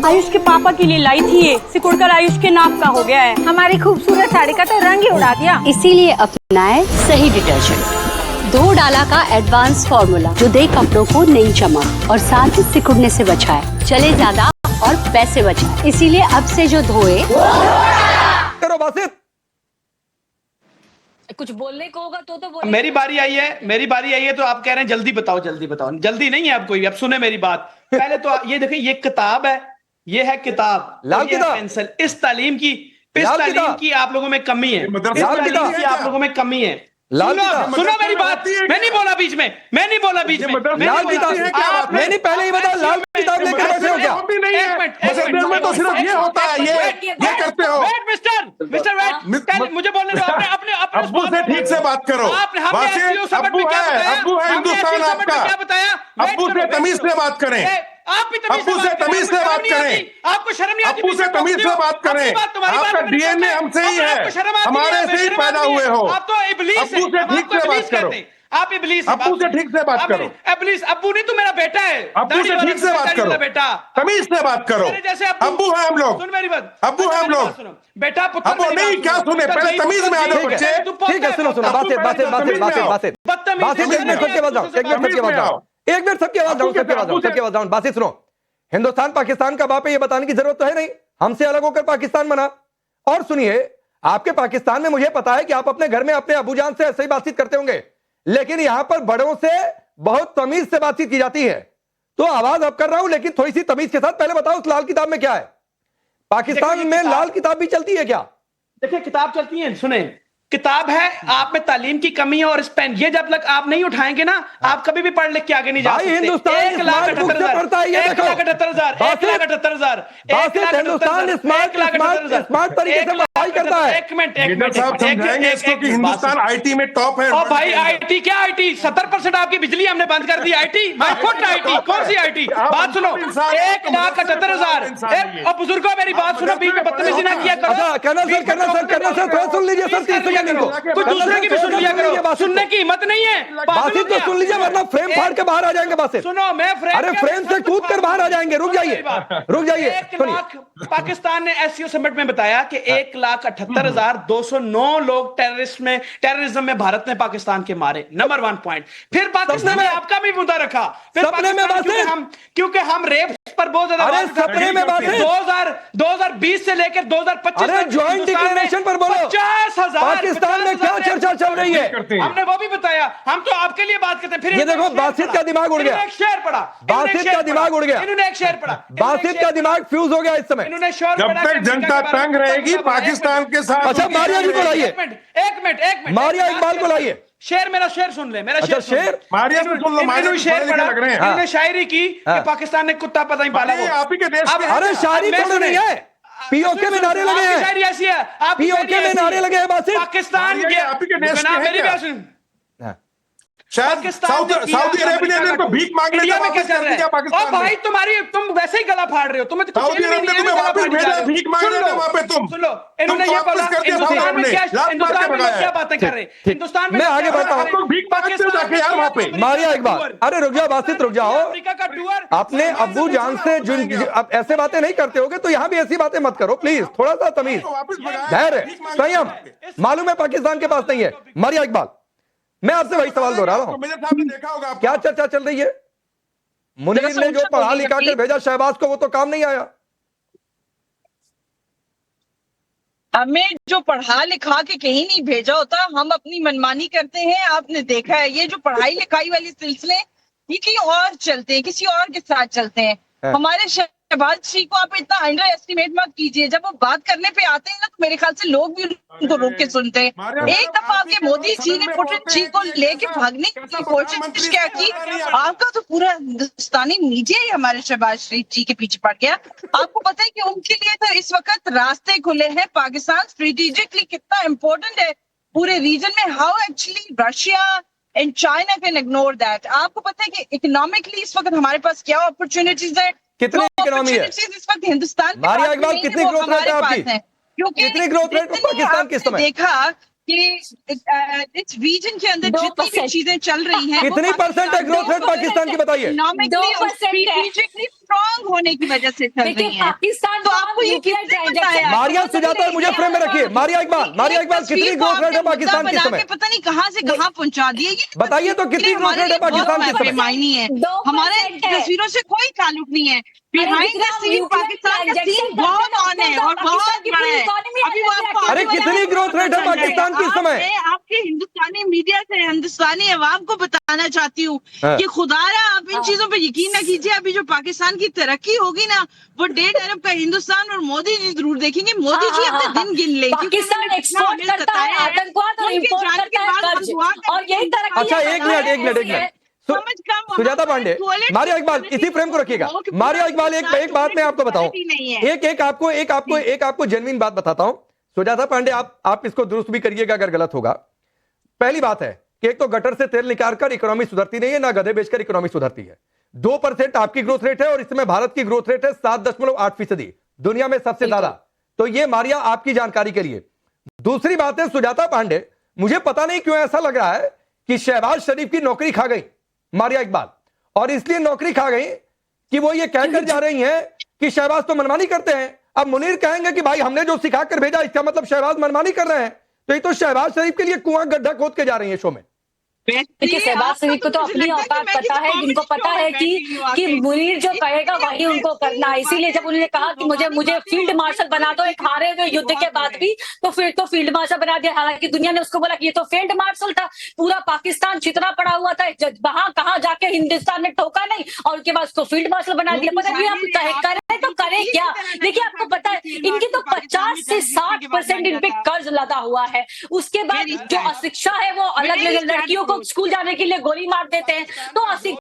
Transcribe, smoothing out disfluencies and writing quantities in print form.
आयुष के पापा के लिए लाई थी ये, सिकुड़कर आयुष के नाक का हो गया है। हमारी खूबसूरत साड़ी का तो रंग ही उड़ा दिया। इसीलिए अपनाए सही डिटर्जेंट, 2 डाला का एडवांस फॉर्मूला जो दे कपड़ों को नई चमक और साथ ही सिकुड़ने से बचाए, चले ज्यादा और पैसे बचाए। इसीलिए अब से जो धोए करो बासित। कुछ बोलने को होगा तो बोले। मेरी बारी आई है तो आप कह रहे हैं जल्दी बताओ। जल्दी नहीं है आप कोई, अब सुने मेरी बात। पहले तो ये देखिए, ये किताब है, ये है किताब, लाल किताब, पेंसिल। इस तालीम की आप लोगों में कमी है, आप लोगों में कमी है। सुनो मेरी बात, मैं नहीं बोला बीच में। लाल किताब मैंने पहले ही बताया, लाल किताब लेकर बैठे हो क्या? में तो सिर्फ ये होता है, ये करते हो। मिस्टर मुझे बोलने दो। अपने अब्बू से ठीक से बात करो। अब्बू है हिंदुस्तान आपका। क्या बताया? अब्बू से तमीज से बात करें। आप भी अब्बू से तमीज से बात करें। आपको शर्म नहीं आती? अब्बू से तमीज से बात करें। आपका डीएनए हमसे ही है, हमारे से ही पैदा हुए हो। आप तो इब्लीस अब्बू से ठीक से बात करो। आप इब्लीस। अब्बू से ठीक से बात करो। इब्लीस अब्बू नहीं, तू मेरा बेटा है। अब्बू से ठीक से बात करो, बेटा तमीज से बात करो। जैसे अब्बू है हम लोग। सुन मेरी बात, अब्बू है हम लोग। बेटा पुत्र। अब्बू नहीं, क्या सुने, पहले तमीज में आ जाओ बच्चे। ठीक है, सुनो बासित, एक मिनट सबके आवाज डाउन। बासित सुनो, हिंदुस्तान पाकिस्तान का बाप है, ये बताने की जरूरत तो है नहीं, हमसे अलग होकर पाकिस्तान बना। और सुनिए, आपके पाकिस्तान में मुझे पता है कि आप अपने घर में अपने अबूजान से ऐसे ही बातचीत करते होंगे, लेकिन यहां पर बड़ों से बहुत तमीज से बातचीत की जाती है। तो आवाज अब कर रहा हूं, लेकिन थोड़ी सी तमीज के साथ। पहले बताओ उस लाल किताब में क्या है? पाकिस्तान में लाल किताब भी चलती है क्या? देखिए, किताब चलती है, सुने, किताब है, आप में तालीम की कमी है। और पेन ये जब तक आप नहीं उठाएंगे ना, आप कभी भी पढ़ लिख के आगे नहीं जा सकते। हिंदुस्तान 1,78,000 हिंदुस्तान स्मार्ट तरीके से पढ़ाई करता है। एक मिनट साहब समझाएंगे इसको कि हिंदुस्तान आईटी में टॉप है। और भाई आईटी क्या, आईटी 70% आपकी बिजली हमने बंद कर दी। आईटी माय फुट आईटी, कौन सी आईटी? बात सुनो, 1,78,000। और बुजुर्गों मेरी बात सुनो, बीच में बदतमीजी ना किया करो। कर्नल सर थोड़ा सुन लीजिए सर, 30 सेकंड इनको। कुछ दूसरे की भी सुन लिया करो, सुनने की हिम्मत नहीं है। बासित तो सुन लीजिए, वरना फ्रेम फाड़ के बाहर आ जाएंगे। बासित सुनो, मैं फ्रेम से कूद कर बाहर आ जाएंगे। रुक जाइए। पाकिस्तान ने एससीओ समिट में बताया कि 1,78,209 लोग टेररिज्म में भारत ने पाकिस्तान के मारे। Number 1 point. फिर पाकिस्तान ने आपका भी मुद्दा रखा। सपने में क्योंकि हम रेप पर बहुत ज्यादा सपने में 2020 से लेकर 2025 ज्वाइंट डिक्लेरेशन पर बोलो। 50,000 पाकिस्तान में क्या चर्चा चल रही है? हमने वो भी बताया। हम तो आपके लिए बात करते हैं। फिर ये देखो, बासित का दिमाग उड़ गया। एक शेर पढ़ा, बासित का दिमाग उड़ गया। इन्होंने एक शेर पढ़ा, बासित का दिमाग फ्यूज हो गया इस समय। इन्होंने शेर जब तक जनता तंग रहेगी पाकिस्तान के साथ। अच्छा, मारिया जी को लाइए। एक मिनट मारिया इकबाल को लाइए। मेरा शेर सुन ले। मेरा शेर मारिया से सुन लो। मारिया शेर पढ़ा, लग रहे हैं। इन्होंने शायरी की कि पाकिस्तान ने कुत्ता पता नहीं पाला। आप ही के देश में। अरे शायरी थोड़ी नहीं है, पीओके में नारे लगे हैं। शायरी ऐसी है, आप पीओके में नारे लगे हैं। बासित पाकिस्तान के आप ही के देश में मेरी बात सुन। शायद सऊदी अरेबिया ने इनको भीख मांगने इंडिया में क्या चल रहा है? पाकिस्तान और भाई तुम वैसे ही गला फाड़ रहे हो। सऊदी अरब ने तुम्हें वापस भेजा, भीख मांगने थे वहां पे तुम। सुन लो, इन्होंने ये बोला हिंदुस्तान में क्या बातें कर रहे हैं? हिंदुस्तान में मैं आगे बढ़ता हूं। भीख मांगते हो जाके यार वहां पे। मारिया इकबाल, अरे रुक जाओ बासित, रुक जाओ। अफ्रीका का टूर अपने अब्बू जान से अब ऐसे बातें नहीं करते होगे तो यहां भी ऐसी बातें मत करो प्लीज। थोड़ा सा तमीज, धैर्य, संयम। मालूम है पाकिस्तान के पास नहीं है। मारिया इकबाल, मैं आपसे वही सवाल दोहरा रहा हूं। देखा होगा क्या चर्चा चल रही है? मुनीर ने जो पढ़ा लिखा कर भेजा शहबाज को, वो तो काम नहीं आया। हमें जो पढ़ा लिखा के कहीं नहीं भेजा होता, हम अपनी मनमानी करते हैं। आपने देखा है, ये जो पढ़ाई लिखाई वाले सिलसिले ये कहीं और चलते हैं, किसी और के साथ चलते हैं। हमारे शहबाज जी को आप इतना अंडर एस्टिमेट मत कीजिए। जब वो बात करने पे आते हैं ना, तो मेरे ख्याल से लोग भी उनको रोक के सुनते हैं। एक दफा आपके मोदी जी ने पुतिन जी को लेके भागने की कोशिश क्या की, आपका तो पूरा हिंदुस्तानी मीडिया ही हमारे शहबाज शरीफ जी के पीछे पड़ गया। आपको पता है कि उनके लिए तो इस वक्त रास्ते खुले हैं। पाकिस्तान स्ट्रेटेजिकली कितना इम्पोर्टेंट है पूरे रीजन में। How actually Russia and China can ignore that. आपको पता है कि इकोनॉमिकली इस वक्त हमारे पास क्या अपॉर्चुनिटीज है, कितनी इकोनॉमी है इस वक्त हिंदुस्तान मारिया इकबाल? कितनी ग्रोथ रेट है आपकी? क्योंकि कितनी ग्रोथ रेट पाकिस्तान के समय? देखा इस रीजन के अंदर जितनी भी चीजें चल रही हैं, कितनी परसेंट है ग्रोथ रेट पाकिस्तान की, बताइए। 2% स्ट्रॉन्ग होने की वजह से चल रही है। पाकिस्तान तो आपको ये किसने बताया? मारिया सुजाता मुझे फ्रेम में रखिए। मारिया इकबाल कितनी ग्रोथ रेट है पाकिस्तान के समय? पता नहीं कहाँ से कहाँ पहुंचा दिए। बताइए तो कितनी ग्रोथ रेट है पाकिस्तान के समय? मायनी है, हमारे तस्वीरों से कोई ताल्लुक नहीं है। बिहाइंड द सीन पाकिस्तान का सीन बहुत ऑन है और बहुत बड़ा है। अभी वो आपको अरे कितनी ग्रोथ रेट है पाकिस्तान की इस समय? मैं आपके हिंदुस्तानी मीडिया से हिंदुस्तानी अवाम को बताना चाहती हूँ कि खुदारा आप इन चीजों पे यकीन न कीजिए। अभी जो पाकिस्तान की तरक्की होगी ना, वो 1.5 अरब का हिंदुस्तान और मोदी जी जरूर देखेंगे। मोदी जी अपने दिन गिन ले। पाकिस्तान एक्सपोर्ट करता है आतंकवाद और इंपोर्ट करता है कर्ज, और यही तरक्की। अच्छा एक मिनट सुजाता पांडे, मारिया इकबाल इसी फ्रेम को रखिएगा। मारिया इकबाल एक बात मैं आपको बताऊं, एक आपको जेन्युइन बात बताता हूं। सुजाता पांडे आप इसको दुरुस्त भी करिएगा अगर गलत होगा। पहली बात है कि एक तो गटर से तेल निकालकर इकोनॉमी सुधरती नहीं है, ना गधे बेचकर इकोनॉमी सुधरती है। 2% आपकी ग्रोथ रेट है और इसमें भारत की ग्रोथ रेट है 7.8%, दुनिया में सबसे ज्यादा। तो ये मारिया आपकी जानकारी के लिए। दूसरी बात है सुजाता पांडे, मुझे पता नहीं क्यों ऐसा लग रहा है कि शहबाज शरीफ की नौकरी खा गई मारिया इकबाल, और इसलिए नौकरी खा गई कि वो ये कहकर जा रही हैं कि शहबाज तो मनमानी करते हैं। अब मुनीर कहेंगे कि भाई हमने जो सिखा कर भेजा इसका मतलब शहबाज मनमानी कर रहे हैं, तो ये तो शहबाज शरीफ के लिए कुआं गड्ढा खोद के जा रही है शो में। देखिए शहबाज शरीफ को तो अपनी औकात पता है, जिनको पता है कि मुनीर जो कहेगा वही उनको करना है। इसीलिए जब उन्होंने कहा कि मुझे फील्ड मार्शल बना दो एक हारे हुए युद्ध के बाद भी, तो फिर तो फील्ड मार्शल बना दिया। हालांकि दुनिया ने उसको बोला कि ये तो फील्ड मार्शल था, पूरा पाकिस्तान छितरा पड़ा हुआ था, वहां कहाँ जाके हिंदुस्तान ने ठोका नहीं, और उसके बाद उसको फील्ड मार्शल बना दिया। पता नहीं आप करें तो करें क्या। देखिए आपको पता है इनकी तो 50 से 60% इन पे कर्ज लगा हुआ है। उसके बाद जो अशिक्षा है वो अलग अलग लड़कियों को स्कूल जाने के लिए गोली मार देते हैं। तो